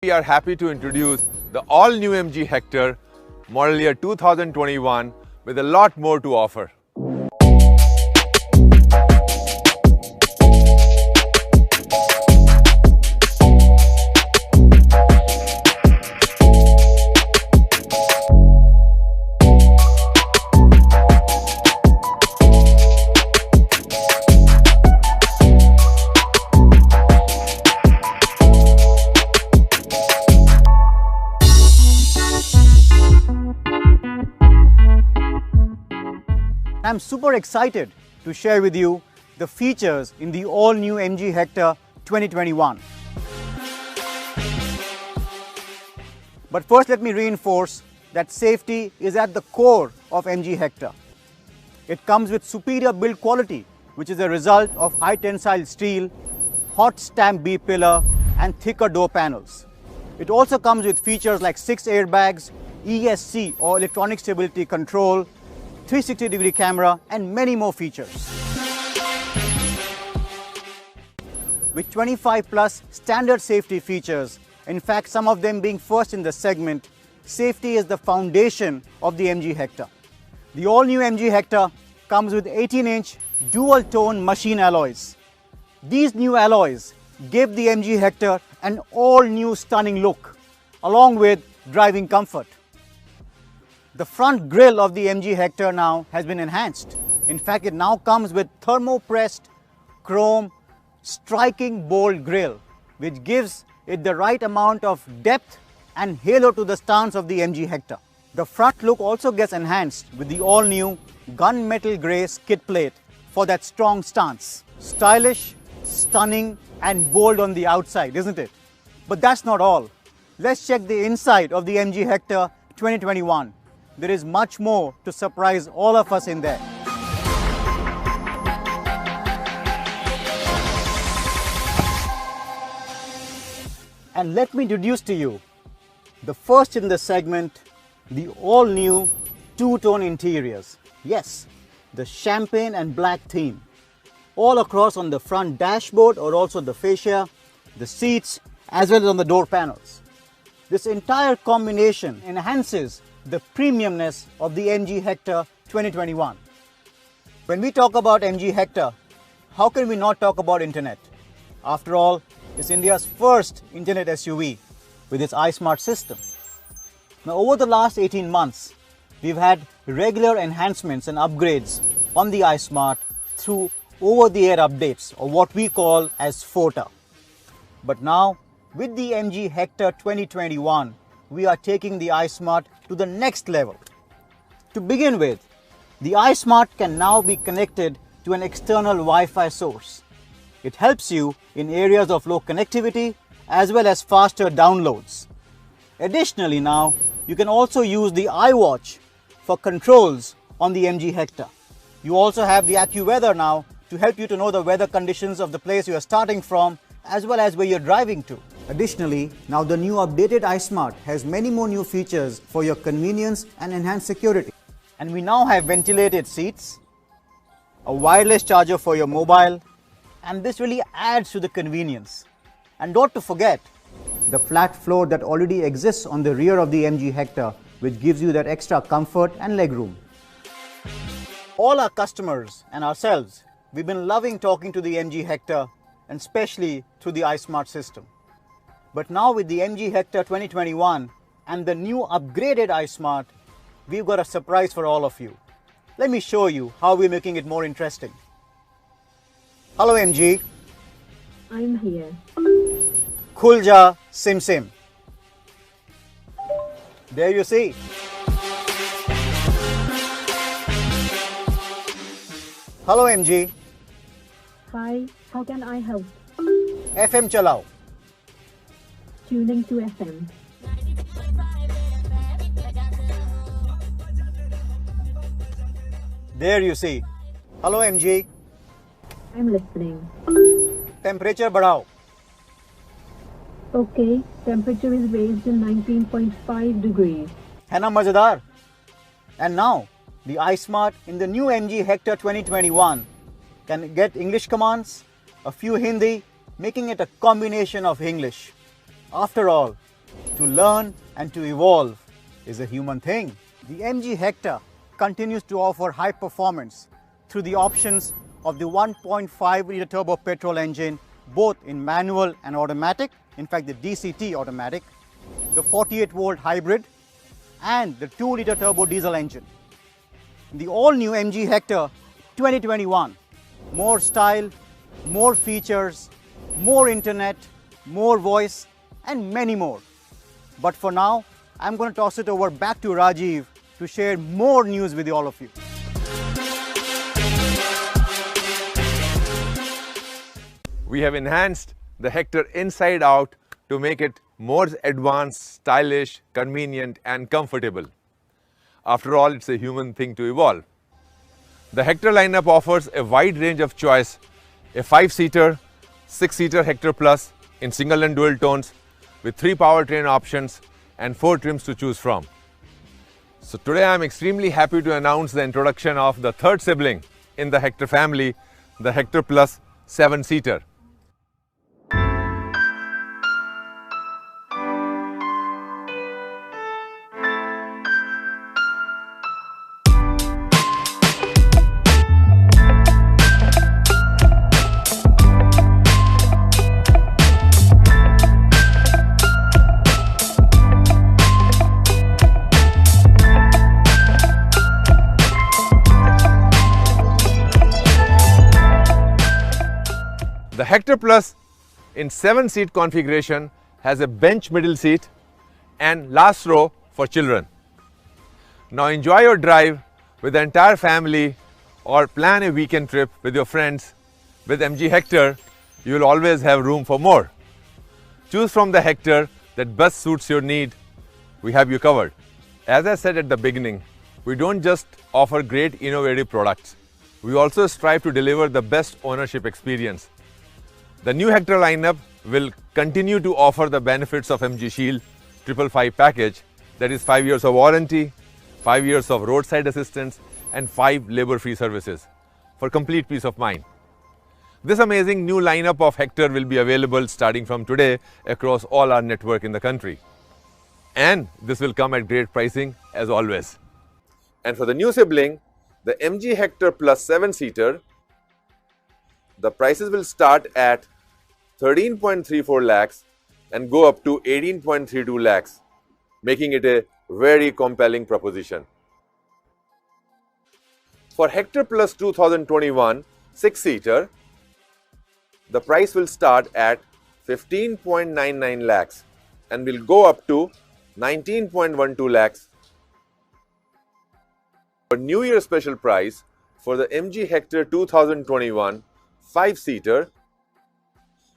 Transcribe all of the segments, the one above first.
We are happy to introduce the all-new MG Hector model year 2021 with a lot more to offer. I'm super excited to share with you the features in the all-new MG Hector 2021. But first, let me reinforce that safety is at the core of MG Hector. It comes with superior build quality, which is a result of high tensile steel, hot stamp B-pillar and thicker door panels. It also comes with features like 6 airbags, ESC or electronic stability control, 360-degree camera and many more features. With 25 plus standard safety features, in fact some of them being first in the segment, safety is the foundation of the MG Hector. The all-new MG Hector comes with 18-inch dual-tone machine alloys. These new alloys give the MG Hector an all-new stunning look, along with driving comfort. The front grille of the MG Hector now has been enhanced. In fact, it now comes with thermo-pressed chrome striking bold grille, which gives it the right amount of depth and halo to the stance of the MG Hector. The front look also gets enhanced with the all-new gunmetal grey skid plate for that strong stance. Stylish, stunning and bold on the outside, isn't it? But that's not all. Let's check the inside of the MG Hector 2021. There is much more to surprise all of us in there. And let me introduce to you the first in the segment, the all-new two-tone interiors. Yes, the champagne and black theme. All across on the front dashboard or also the fascia, the seats, as well as on the door panels. This entire combination enhances the premiumness of the MG Hector 2021. When we talk about MG Hector, how can we not talk about internet? After all, it's India's first internet SUV with its iSmart system. Now, over the last 18 months, we've had regular enhancements and upgrades on the iSmart through over-the-air updates, or what we call as FOTA. But now, with the MG Hector 2021, we are taking the iSmart to the next level. To begin with, the iSmart can now be connected to an external Wi-Fi source. It helps you in areas of low connectivity as well as faster downloads. Additionally, now you can also use the iWatch for controls on the MG Hector. You also have the AccuWeather now to help you to know the weather conditions of the place you are starting from as well as where you're driving to. Additionally, now the new updated iSmart has many more new features for your convenience and enhanced security. And we now have ventilated seats, a wireless charger for your mobile, and this really adds to the convenience. And not to forget, the flat floor that already exists on the rear of the MG Hector, which gives you that extra comfort and legroom. All our customers and ourselves, we've been loving talking to the MG Hector, and especially through the iSmart system. But now with the MG Hector 2021 and the new upgraded iSmart, we've got a surprise for all of you. Let me show you how we're making it more interesting. Hello MG. I'm here. Khulja Sim Sim. There you see. Hello MG. Hi, how can I help? FM chalao. Tuning to FM. There you see. Hello MG. I'm listening. Temperature badhao. Okay, temperature is raised in 19.5 degrees. है ना मजेदार? And now, the iSmart in the new MG Hector 2021 can get English commands, a few Hindi, making it a combination of English. After all, To learn and to evolve is a human thing. The MG Hector continues to offer high performance through the options of the 1.5-litre turbo petrol engine, both in manual and automatic, in fact the DCT automatic, the 48-volt hybrid and the 2-litre turbo diesel engine. The all-new MG Hector 2021, more style, more features, more internet, more voice and many more. But for now, I'm going to toss it over back to Rajiv to share more news with all of you. We have enhanced the Hector inside out to make it more advanced, stylish, convenient and comfortable. After all, it's a human thing to evolve. The Hector lineup offers a wide range of choice, a 5-seater, 6-seater Hector Plus in single and dual tones with 3 powertrain options and 4 trims to choose from. So today I am extremely happy to announce the introduction of the third sibling in the Hector family, the Hector Plus 7-seater. The Hector Plus in 7-seat configuration has a bench middle seat and last row for children. Now enjoy your drive with the entire family or plan a weekend trip with your friends. With MG Hector, you will always have room for more. Choose from the Hector that best suits your need. We have you covered. As I said at the beginning, we don't just offer great innovative products. We also strive to deliver the best ownership experience. The new Hector lineup will continue to offer the benefits of MG Shield 555 package, that is 5 years of warranty, 5 years of roadside assistance and 5 labor-free services for complete peace of mind. This amazing new lineup of Hector will be available starting from today across all our network in the country. And this will come at great pricing as always. And for the new sibling, the MG Hector Plus 7-seater, the prices will start at 13.34 lakhs and go up to 18.32 lakhs, making it a very compelling proposition. For Hector Plus 2021 6-seater, the price will start at 15.99 lakhs and will go up to 19.12 lakhs. For New Year special price for the MG Hector 2021 5-seater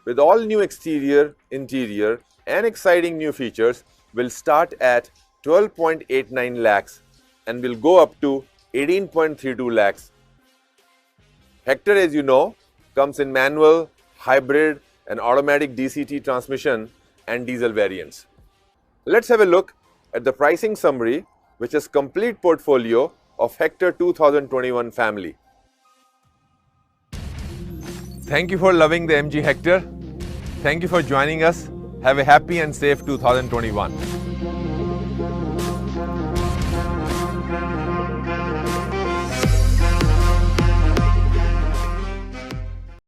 with all new exterior, interior and exciting new features will start at 12.89 lakhs and will go up to 18.32 lakhs. Hector, as you know, comes in manual, hybrid and automatic DCT transmission and diesel variants. Let's have a look at the pricing summary, which is complete portfolio of Hector 2021 family. Thank you for loving the MG Hector. Thank you for joining us. Have a happy and safe 2021.